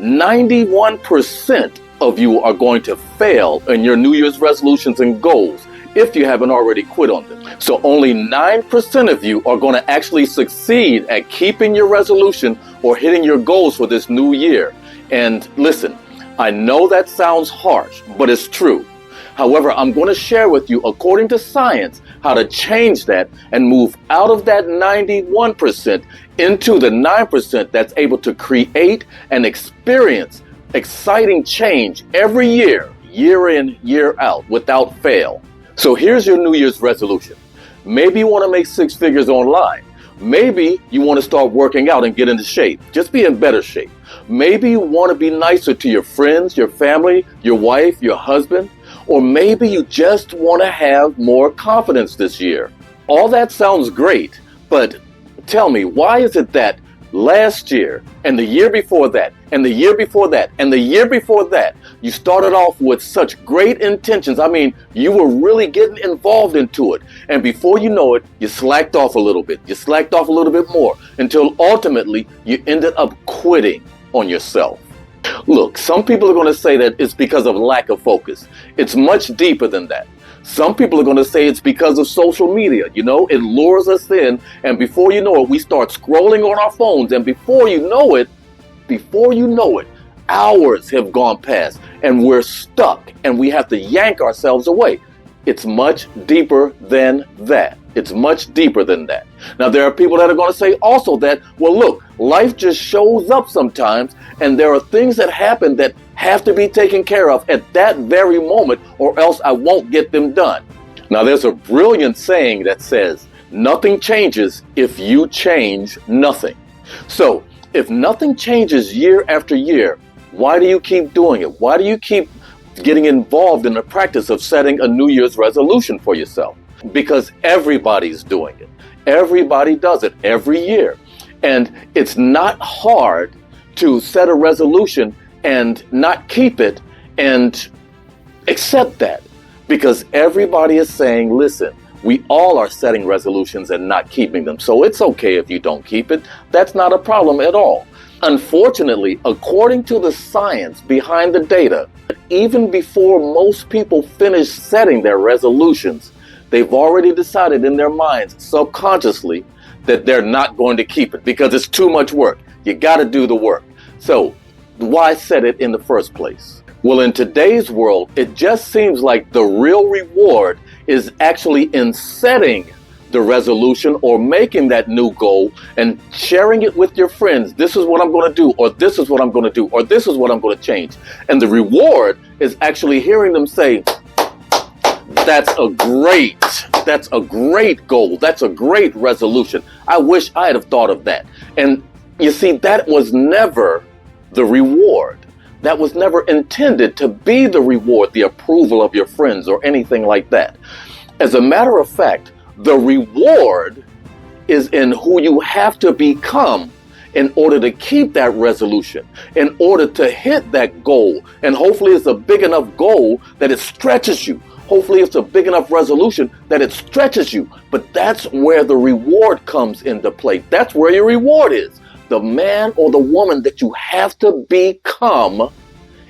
91% of you are going to fail in your New Year's resolutions and goals if you haven't already quit on them. So only 9% of you are going to actually succeed at keeping your resolution or hitting your goals for this new year. And listen, I know that sounds harsh, but it's true. However, I'm going to share with you, according to science, how to change that and move out of that 91% into the 9% that's able to create and experience exciting change every year, year in, year out, without fail. So here's your New Year's resolution. Maybe you want to make 6 figures online. Maybe you want to start working out and get into shape. Just be in better shape. Maybe you want to be nicer to your friends, your family, your wife, your husband. Or maybe you just want to have more confidence this year. All that sounds great, but tell me, why is it that last year and the year before that and the year before that and the year before that, you started off with such great intentions? I mean, you were really getting involved into it. And before you know it, you slacked off a little bit. You slacked off a little bit more until ultimately you ended up quitting on yourself. Look, some people are going to say that it's because of lack of focus. It's much deeper than that. Some people are going to say it's because of social media. You know, it lures us in, and before you know it, we start scrolling on our phones, and before you know it, hours have gone past, and we're stuck, and we have to yank ourselves away. It's much deeper than that. It's much deeper than that. Now, there are people that are going to say also that, well, look, life just shows up sometimes, and there are things that happen that have to be taken care of at that very moment, or else I won't get them done. Now, there's a brilliant saying that says, nothing changes if you change nothing. So, if nothing changes year after year, why do you keep doing it? Why do you keep getting involved in the practice of setting a New Year's resolution for yourself? Because everybody's doing it. Everybody does it every year. And it's not hard to set a resolution and not keep it and accept that. Because everybody is saying, listen, we all are setting resolutions and not keeping them. So it's okay if you don't keep it. That's not a problem at all. Unfortunately, according to the science behind the data, even before most people finish setting their resolutions, they've already decided in their minds subconsciously that they're not going to keep it because it's too much work. You got to do the work. So why set it in the first place? Well, in today's world, it just seems like the real reward is actually in setting the resolution or making that new goal and sharing it with your friends. This is what I'm going to do, or this is what I'm going to do, or this is what I'm going to change. And the reward is actually hearing them say, that's a great goal. That's a great resolution. I wish I had have thought of that. And you see, that was never the reward. That was never intended to be the reward, the approval of your friends or anything like that. As a matter of fact, the reward is in who you have to become in order to keep that resolution, in order to hit that goal. And hopefully it's a big enough goal that it stretches you. Hopefully it's a big enough resolution that it stretches you. But that's where the reward comes into play. That's where your reward is. The man or the woman that you have to become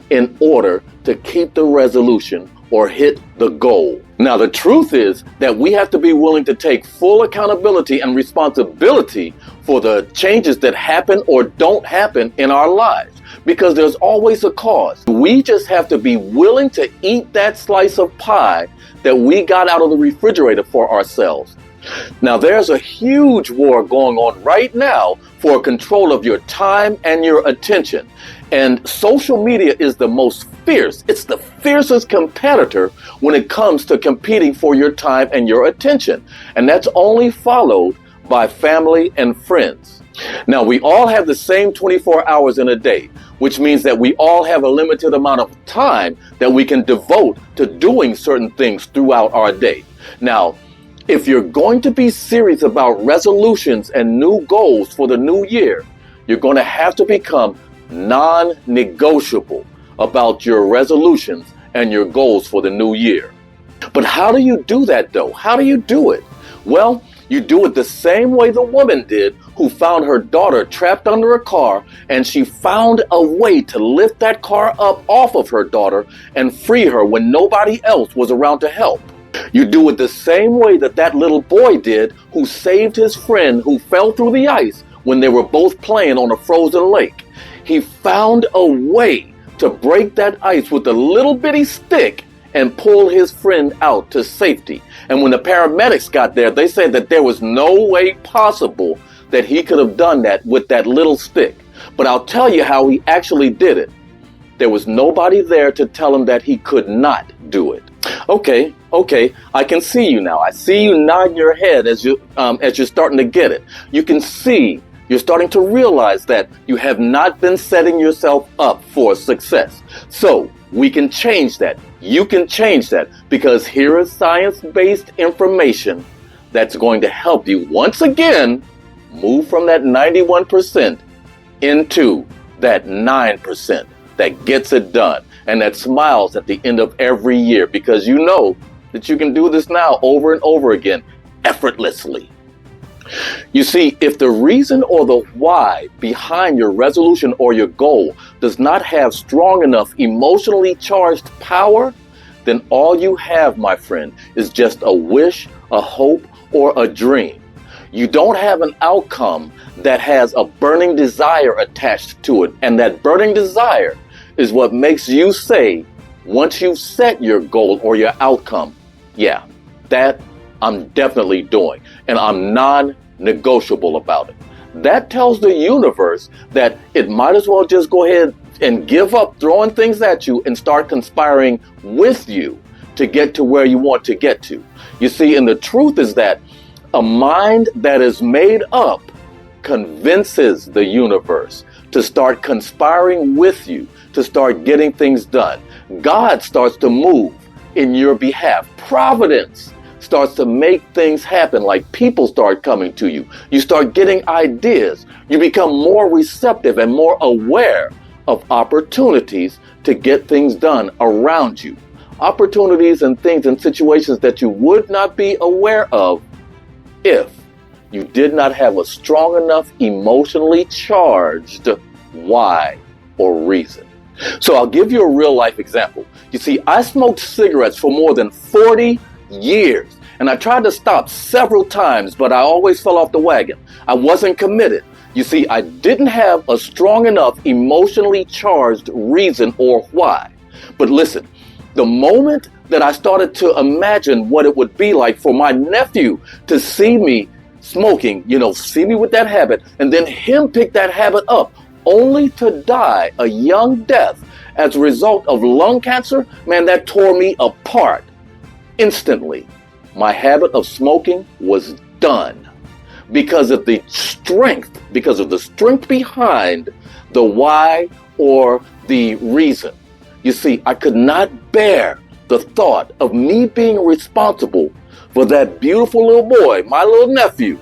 in order to keep the resolution or hit the goal. Now, the truth is that we have to be willing to take full accountability and responsibility for the changes that happen or don't happen in our lives, because there's always a cause. We just have to be willing to eat that slice of pie that we got out of the refrigerator for ourselves. Now, there's a huge war going on right now for control of your time and your attention. And social media is the most fierce. It's the fiercest competitor when it comes to competing for your time and your attention. And that's only followed by family and friends. Now, we all have the same 24 hours in a day, which means that we all have a limited amount of time that we can devote to doing certain things throughout our day. Now, if you're going to be serious about resolutions and new goals for the new year, you're going to have to become non-negotiable about your resolutions and your goals for the new year. But how do you do that, though? How do you do it? Well, You do it the same way the woman did who found her daughter trapped under a car, and she found a way to lift that car up off of her daughter and free her when nobody else was around to help. You do it the same way that that little boy did who saved his friend who fell through the ice when they were both playing on a frozen lake. He found a way to break that ice with a little bitty stick and pull his friend out to safety. And when the paramedics got there, they said that there was no way possible that he could have done that with that little stick. But I'll tell you how he actually did it. There was nobody there to tell him that he could not do it. Okay, I can see you now. I see you nodding your head as you're starting to get it. You can see, you're starting to realize that you have not been setting yourself up for success. So we can change that. You can change that, because here is science-based information that's going to help you once again move from that 91% into that 9% that gets it done and that smiles at the end of every year, because you know that you can do this now over and over again effortlessly. You see, if the reason or the why behind your resolution or your goal does not have strong enough emotionally charged power, then all you have, my friend, is just a wish, a hope, or a dream. You don't have an outcome that has a burning desire attached to it. And that burning desire is what makes you say, once you've set your goal or your outcome, yeah, that I'm definitely doing, and I'm non-negotiable about it. That tells the universe that it might as well just go ahead and give up throwing things at you and start conspiring with you to get to where you want to get to. You see, and the truth is that a mind that is made up convinces the universe to start conspiring with you, to start getting things done. God starts to move in your behalf. Providence starts to make things happen, like people start coming to you. You start getting ideas. You become more receptive and more aware of opportunities to get things done around you. Opportunities and things and situations that you would not be aware of if you did not have a strong enough emotionally charged why or reason. So I'll give you a real life example. You see, I smoked cigarettes for more than 40 years, and I tried to stop several times, but I always fell off the wagon. I wasn't committed. You see, I didn't have a strong enough emotionally charged reason or why. But listen, the moment that I started to imagine what it would be like for my nephew to see me smoking, see me with that habit, and then him pick that habit up, only to die a young death as a result of lung cancer, man, that tore me apart. Instantly, my habit of smoking was done because of the strength behind the why or the reason. You see, I could not bear the thought of me being responsible for that beautiful little boy, my little nephew,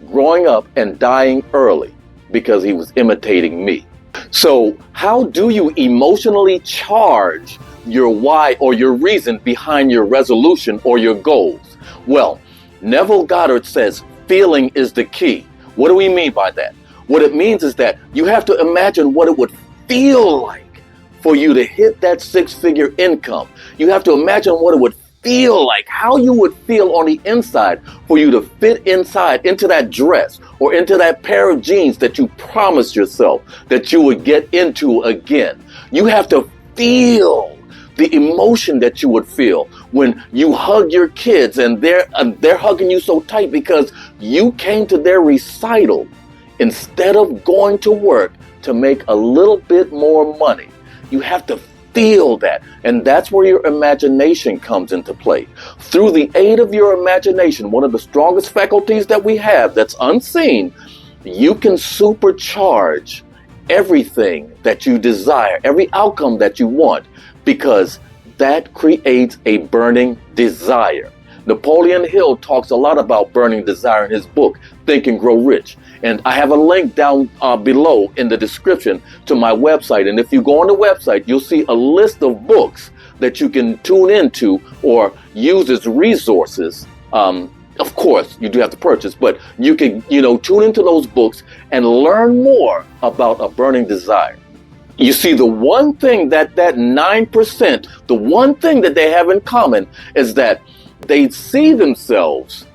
growing up and dying early because he was imitating me. So how do you emotionally charge your why or your reason behind your resolution or your goals? Well, Neville Goddard says feeling is the key. What do we mean by that? What it means is that you have to imagine what it would feel like for you to hit that six-figure income. You have to imagine what it would feel like, how you would feel on the inside for you to fit inside into that dress or into that pair of jeans that you promised yourself that you would get into again. You have to feel the emotion that you would feel when you hug your kids and they're hugging you so tight because you came to their recital instead of going to work to make a little bit more money. You have to feel that. And that's where your imagination comes into play. Through the aid of your imagination, one of the strongest faculties that we have that's unseen, you can supercharge everything that you desire, every outcome that you want, because that creates a burning desire. Napoleon Hill talks a lot about burning desire in his book, Think and Grow Rich. And I have a link down below in the description to my website. And if you go on the website, you'll see a list of books that you can tune into or use as resources Of course, you do have to purchase, but you can, tune into those books and learn more about a burning desire. You see, the one thing that 9%, the one thing that they have in common is that they see themselves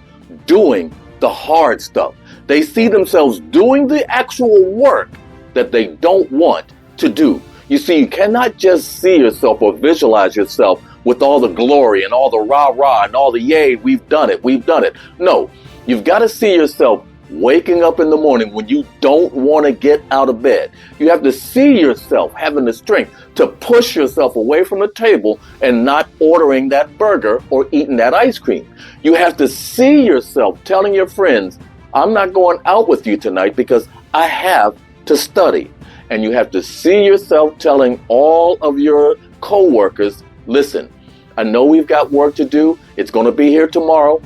doing the hard stuff. They see themselves doing the actual work that they don't want to do. You see, you cannot just see yourself or visualize yourself with all the glory and all the rah-rah and all the yay, we've done it. No, you've got to see yourself waking up in the morning when you don't want to get out of bed. You have to see yourself having the strength to push yourself away from the table and not ordering that burger or eating that ice cream. You have to see yourself telling your friends, I'm not going out with you tonight because I have to study. And you have to see yourself telling all of your co-workers, listen, I know we've got work to do. It's going to be here tomorrow.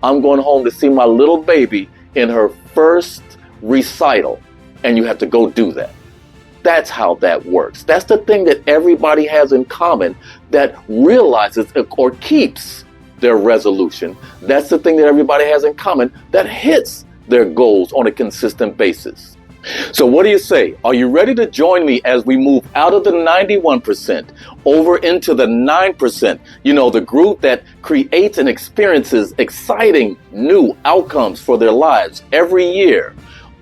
I'm going home to see my little baby in her first recital. And you have to go do that. That's how that works. That's the thing that everybody has in common that realizes or keeps their resolution. That's the thing that everybody has in common that hits their goals on a consistent basis. So what do you say? Are you ready to join me as we move out of the 91% over into the 9%? The group that creates and experiences exciting new outcomes for their lives every year.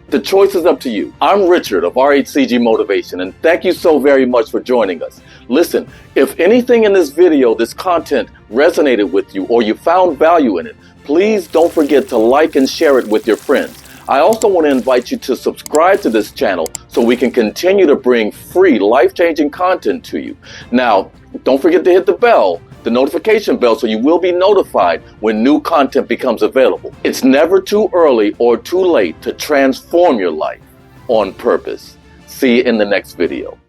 The choice is up to you. I'm Richard of RHCGmotivation, and thank you so very much for joining us. Listen, if anything in this video, this content resonated with you or you found value in it, please don't forget to like and share it with your friends. I also want to invite you to subscribe to this channel so we can continue to bring free, life-changing content to you. Now, don't forget to hit the notification bell, so you will be notified when new content becomes available. It's never too early or too late to transform your life on purpose. See you in the next video.